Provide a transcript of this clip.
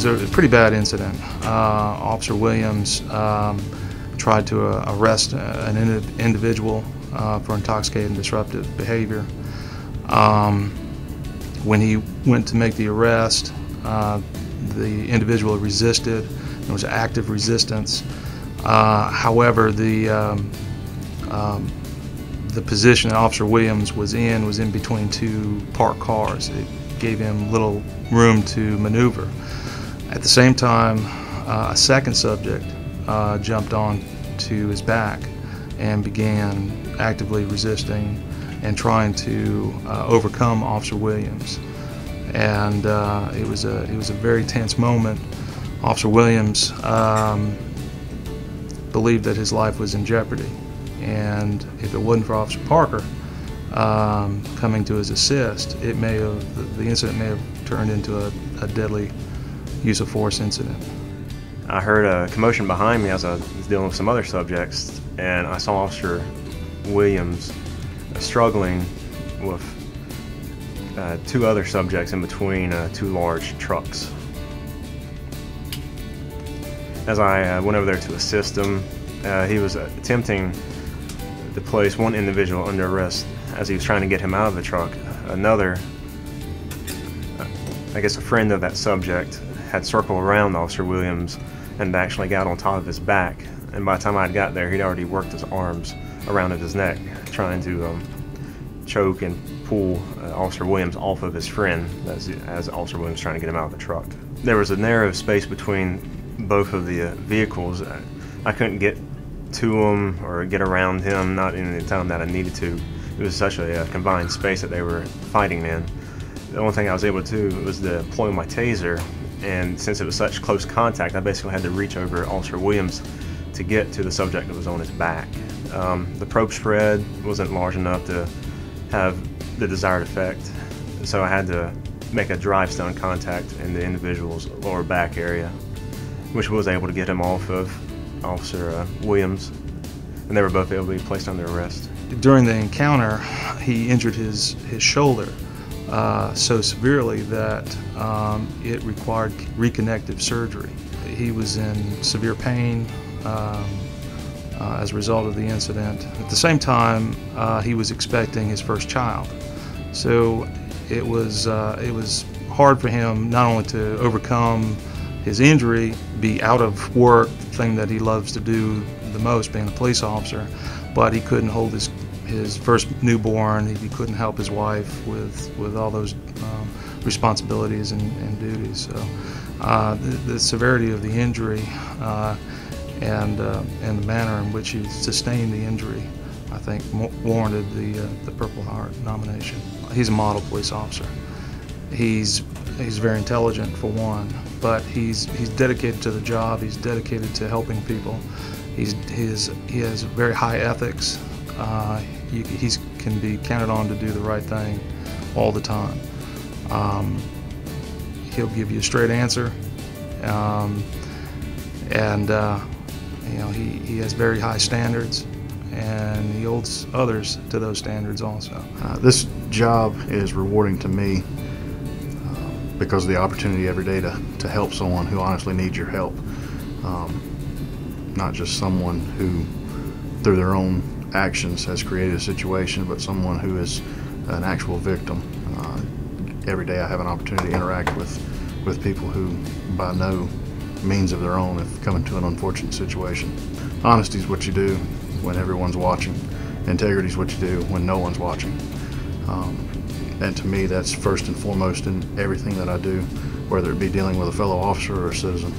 was a pretty bad incident. Officer Williams tried to arrest an individual for intoxicated and disruptive behavior. When he went to make the arrest, the individual resisted. There was active resistance. However, the position that Officer Williams was in between two parked cars. It gave him little room to maneuver. At the same time, a second subject jumped on to his back and began actively resisting and trying to overcome Officer Williams. And it was a very tense moment. Officer Williams believed that his life was in jeopardy, and if it wasn't for Officer Parker coming to his assist, the incident may have turned into a deadly use of force incident. I heard a commotion behind me as I was dealing with some other subjects, and I saw Officer Williams struggling with two other subjects in between two large trucks. As I went over there to assist him, he was attempting to place one individual under arrest as he was trying to get him out of the truck. Another, I guess a friend of that subject, had circled around Officer Williams and actually got on top of his back. And by the time I got there, he'd already worked his arms around his neck, trying to choke and pull Officer Williams off of his friend as Officer Williams was trying to get him out of the truck. There was a narrow space between both of the vehicles. I couldn't get to him or get around him, not in the time that I needed to. It was such a confined space that they were fighting in. The only thing I was able to do was to deploy my taser, and since it was such close contact, I basically had to reach over Officer Williams to get to the subject that was on his back. The probe spread wasn't large enough to have the desired effect, so I had to make a drive stun contact in the individual's lower back area, which was able to get him off of Officer Williams, and they were both able to be placed under arrest. During the encounter, he injured his shoulder so severely that it required reconnective surgery. He was in severe pain as a result of the incident. At the same time, he was expecting his first child. So it was hard for him not only to overcome his injury, be out of work, the thing that he loves to do the most, being a police officer, but he couldn't hold his first newborn. He couldn't help his wife with all those responsibilities and duties. So the severity of the injury and the manner in which he sustained the injury, I think, warranted the Purple Heart nomination. He's a model police officer. He's very intelligent, for one, but he's dedicated to the job. He's dedicated to helping people. He has very high ethics. He can be counted on to do the right thing all the time. He'll give you a straight answer, and he has very high standards, and he holds others to those standards also. This job is rewarding to me because of the opportunity every day to help someone who honestly needs your help. Not just someone who, through their own actions, has created a situation, but someone who is an actual victim. Every day I have an opportunity to interact with people who, by no means of their own, have come into an unfortunate situation. Honesty is what you do when everyone's watching. Integrity is what you do when no one's watching. And to me, that's first and foremost in everything that I do, whether it be dealing with a fellow officer or a citizen.